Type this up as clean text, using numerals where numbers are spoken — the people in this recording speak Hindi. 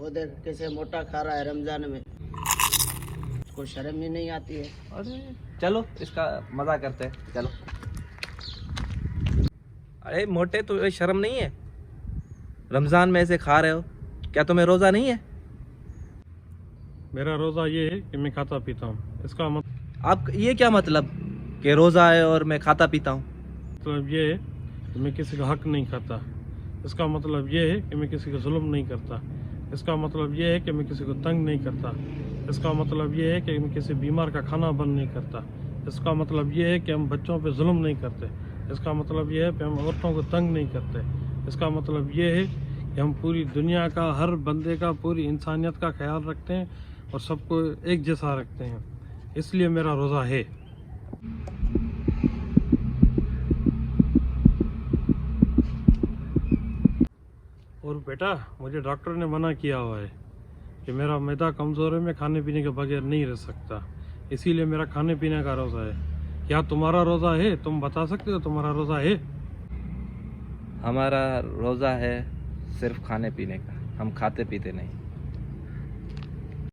वो देख कैसे मोटा खा रहा है रमजान में, उसको शर्म ही नहीं आती है। अरे चलो इसका मजा करते हैं, चलो। अरे मोटे, तो शर्म नहीं है? रमजान में ऐसे खा रहे हो, क्या तुम्हें रोजा नहीं है? मेरा रोज़ा ये है कि मैं खाता पीता हूँ। इसका आप ये क्या मतलब कि रोजा है और मैं खाता पीता हूँ? मतलब ये है कि मैं किसी का हक नहीं खाता। इसका मतलब ये है कि मैं किसी का जुल्म नहीं करता। इसका मतलब ये है कि मैं किसी को तंग नहीं करता। इसका मतलब ये है कि मैं किसी बीमार का खाना बंद नहीं करता। इसका मतलब ये है कि हम बच्चों पे जुल्म नहीं करते। इसका मतलब ये है कि हम औरतों को तंग नहीं करते। इसका मतलब ये है कि हम पूरी दुनिया का, हर बंदे का, पूरी इंसानियत का ख्याल रखते हैं और सबको एक जैसा रखते हैं। इसलिए मेरा रोज़ा है। और बेटा, मुझे डॉक्टर ने मना किया हुआ है कि मेरा मैदा कमज़ोर है, मैं खाने पीने के बगैर नहीं रह सकता। इसीलिए मेरा खाने पीने का रोज़ा है। क्या तुम्हारा रोज़ा है? तुम बता सकते हो तुम्हारा रोज़ा है? हमारा रोजा है सिर्फ खाने पीने का, हम खाते पीते नहीं।